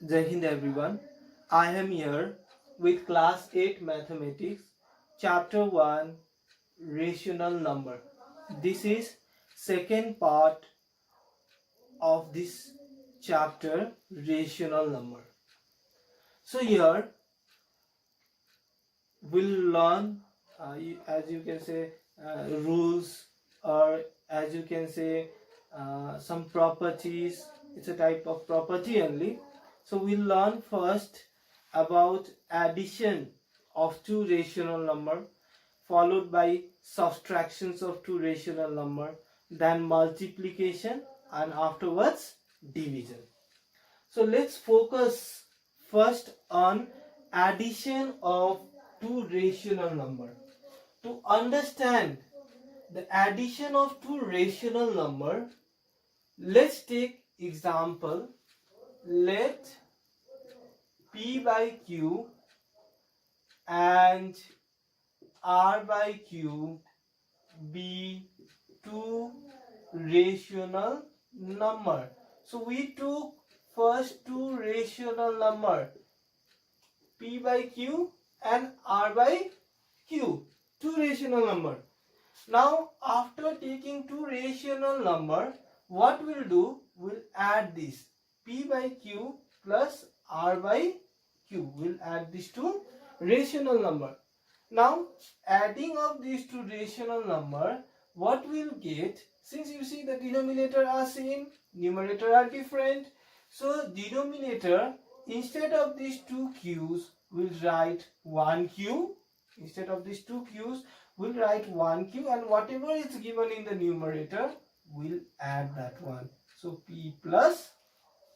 Jai Hind everyone. I am here with class 8 mathematics chapter 1 rational number. This is second part of this chapter rational number. So here we'll learn as you can say rules, or as you can say some properties. It's a type of property only. So we'll learn first about addition of two rational number, followed by subtractions of two rational number, then multiplication, and afterwards division. So let's focus first on addition of two rational number. To understand the addition of two rational number, let's take example. Let P by Q and R by Q be two rational number. So we took first two rational number, P by Q and R by Q, two rational number. Now after taking two rational number, what we'll do, we'll add this P by Q plus R by Q. We'll add these two rational number. Now adding of these two rational number, what we'll get, since you see the denominator are same, numerator are different, so denominator, instead of these two q's, we'll write one q. Instead of these two q's, we'll write one q, and whatever is given in the numerator, we'll add that one. So P plus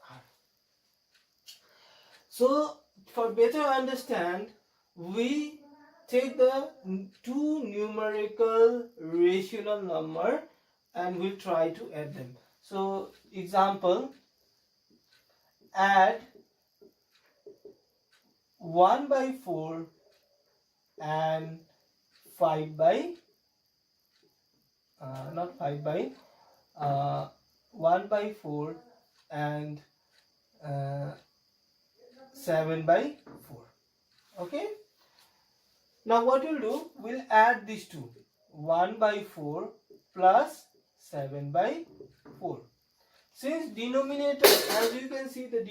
R. So for better understand, we take the two numerical rational number and we'll try to add them. So example, add 1 by 4 and 5 by 1 by 4 and 7 by 4. Okay. Now what we'll do, we'll add these two, 1 by 4 plus 7 by 4. Since denominator, as you can see, the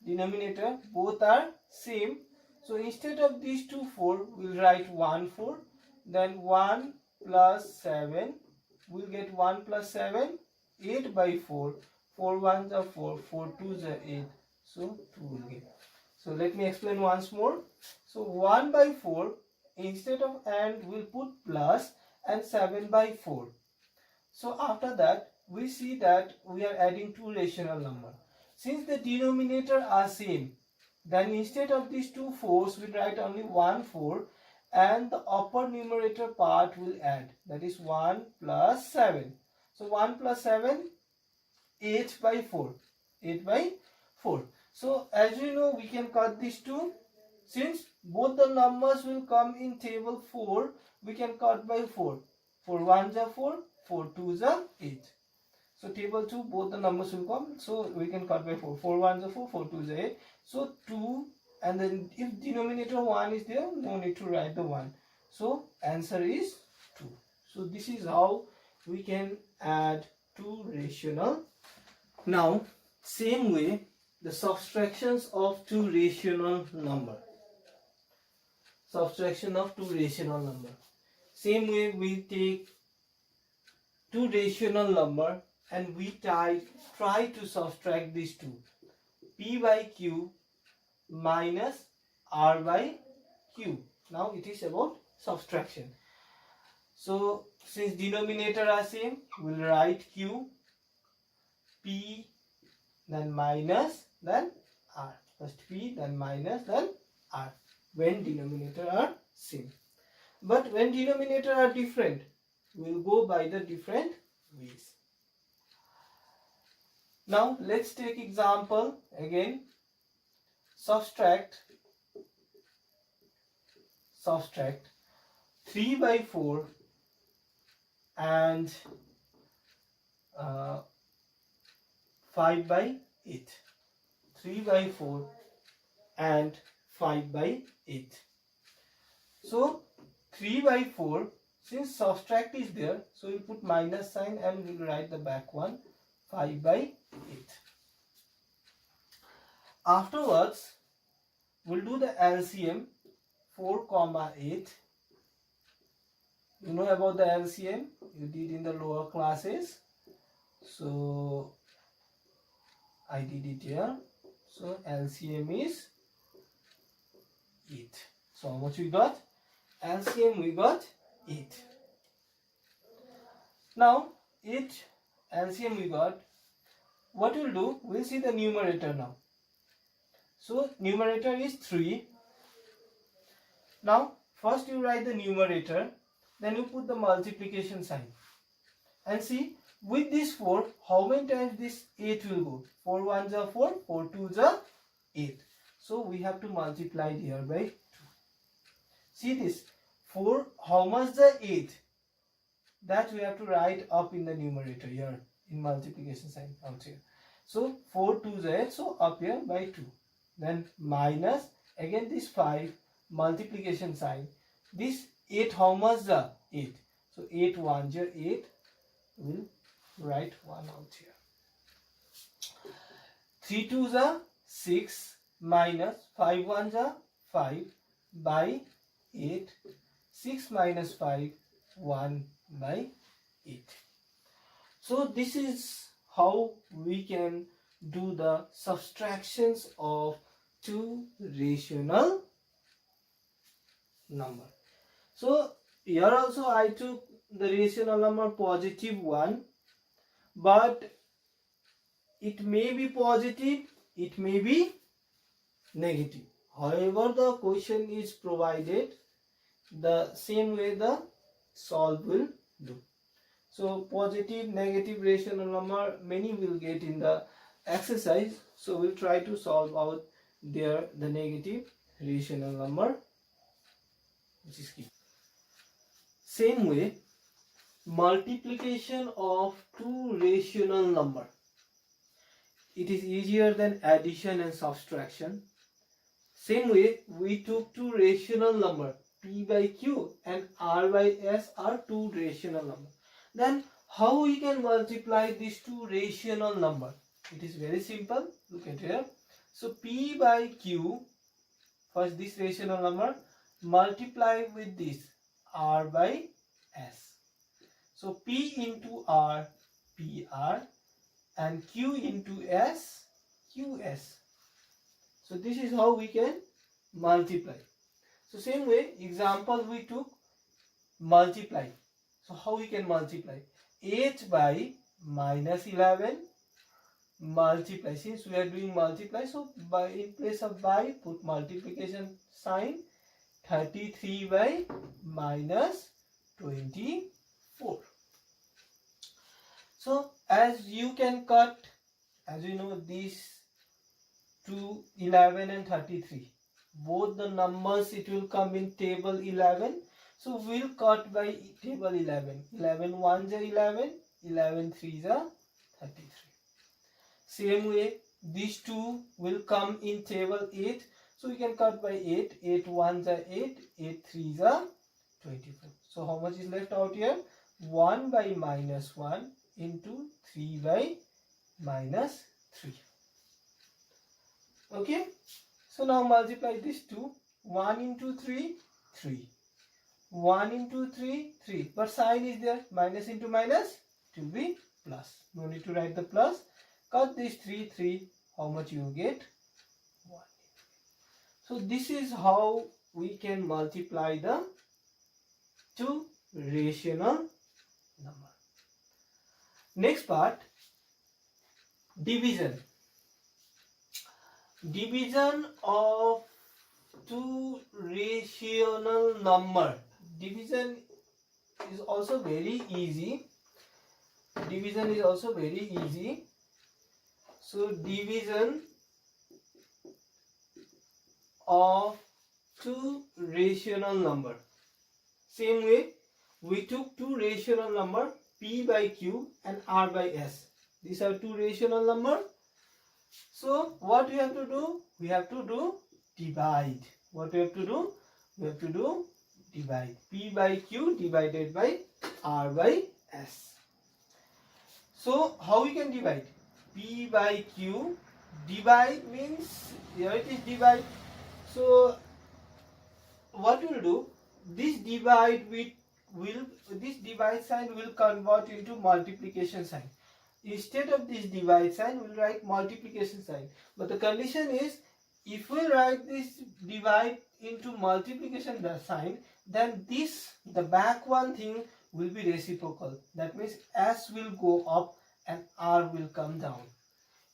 denominator both are same, so instead of these two 4, we'll write 1 4, then 1 plus 7, we'll get 1 plus 7, 8 by 4, 4 1s are 4, 4 2s are 8, so 2 will get. So let me explain once more. So 1 by 4, instead of and, we'll put plus, and 7 by 4. So after that, we see that we are adding two rational number. Since the denominator are same, then instead of these two 4s, we write only 1 4, and the upper numerator part will add, that is 1 plus 7. So 1 plus 7, 8 by 4, 8 by 4. So as you know, we can cut these two. Since both the numbers will come in table 4, we can cut by 4. 4 1s are 4, 4 2s are 8. So table 2, both the numbers will come, so we can cut by 4. 4 1s are 4, 4 2s are 8. So 2, and then if denominator 1 is there, no need to write the 1. So answer is 2. So this is how we can add two rational. Now same way, the subtractions of two rational number. Subtraction of two rational number. Same way, we take two rational number and we try to subtract these two. P by Q minus R by Q. Now it is about subtraction. So since denominator are same, we will write Q, P, then minus, then R. First P, then minus, then R, when denominator are same. But when denominator are different, we will go by the different ways. Now let's take example again. Subtract 3 by 4 and 5 by 8. 3 by 4 and 5 by 8. So 3 by 4, since subtract is there, so we'll put minus sign and we'll write the back one, 5 by 8. Afterwards, we'll do the LCM, 4 comma 8. You know about the LCM, you did in the lower classes. So I did it here. So LCM is 8. So how much we got? LCM we got 8. Now 8 LCM we got. What we'll do, we'll see the numerator now. So numerator is 3. Now first you write the numerator, then you put the multiplication sign. And see, with this 4, how many times this 8 will go? 4 1s are 4, 4 2s are 8. So we have to multiply here by 2. See this, 4, how much the 8? That we have to write up in the numerator here, in multiplication sign out here. So 4 2s are 8, so up here by 2. Then minus, again this 5, multiplication sign. This 8, how much the 8? So 8 1s are 8, we'll write 1 out here. 3 2s are 6 minus 5 1s are 5 by 8. 6 minus 5, 1 by 8. So this is how we can do the subtractions of two rational number. So here also I took the rational number positive 1, but it may be positive, it may be negative. However, the question is provided, the same way the solve will do. So positive, negative rational number, many will get in the exercise. So we'll try to solve out there the negative rational number, which is key. Same way, multiplication of two rational number. It is easier than addition and subtraction. Same way, we took two rational number, P by Q and R by S are two rational number. Then how we can multiply these two rational number? It is very simple. Look at here. So P by Q, first this rational number, multiply with this R by S. So P into R, PR, and Q into S, QS. So this is how we can multiply. So same way, example we took, multiply. So how we can multiply? 8 by minus 11 multiply. Since we are doing multiply, so by in place of by, put multiplication sign. 33 by minus 24. So as you can cut, as you know, these two 11 and 33, both the numbers it will come in table 11. So we'll cut by table 11. 11 1s are 11, 11 3s are 33. Same way, these two will come in table 8. So we can cut by 8. 8 1s are 8, 8 3s are 24. So how much is left out here? 1 by minus 1 into 3 by minus 3. Okay. So now multiply these two. 1 into 3, 3. 1 into 3, 3. But sign is there. Minus into minus, it will be plus. No need to write the plus. Cut this 3, 3. How much you get? 1. So this is how we can multiply the two rational number. Next part, division. Division of two rational number. Division is also very easy. Division is also very easy. So division of two rational number. Same way, we took two rational number, P by Q and R by S. These are two rational number. So what we have to do? We have to do divide. What we have to do? We have to do divide. P by Q divided by R by S. So how we can divide? P by Q. Divide means here it is divide. So what we'll do? This divide sign will convert into multiplication sign. Instead of this divide sign, we'll write multiplication sign. But the condition is, if we write this divide into multiplication sign, then the back one thing will be reciprocal. That means S will go up and R will come down.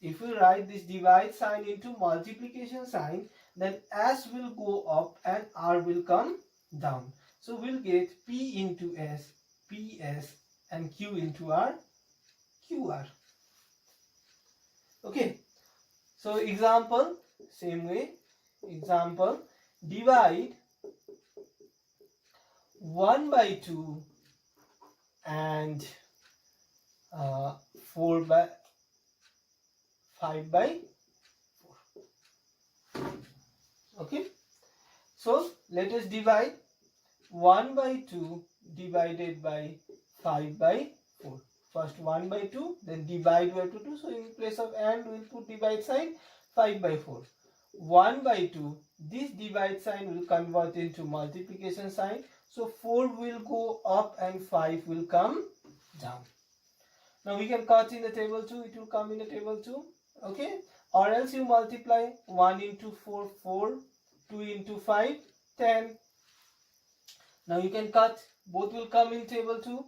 If we write this divide sign into multiplication sign, then S will go up and R will come down. So we'll get P into S, PS, and Q into R, QR. Okay. So example, same way. Example, divide 1 by 2 and 5 by 4. Okay. So let us divide 1 by 2 divided by 5 by 4. First 1 by 2, then divide we have to do. So in place of and, we will put divide sign, 5 by 4. 1 by 2, this divide sign will convert into multiplication sign. So 4 will go up and 5 will come down. Now we can cut in the table 2, it will come in the table 2. Okay. Or else you multiply 1 into 4, 4, 2 into 5, 10. Now you can cut, both will come in table 2.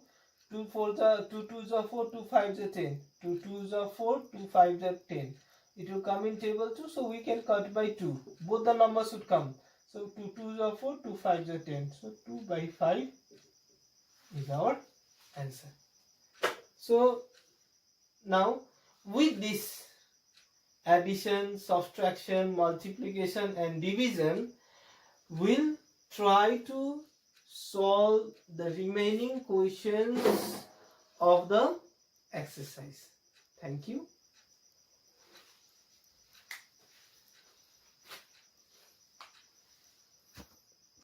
2 4s are 2 2s are 4, 2 5s are 10. 2 2s are 4, 2 5s are 10. It will come in table 2, so we can cut by 2. Both the numbers should come. So 2 2s are 4, 2 5s are 10. So 2 by 5 is our answer. So now with this addition, subtraction, multiplication and division, we'll try to solve the remaining questions of the exercise. Thank you.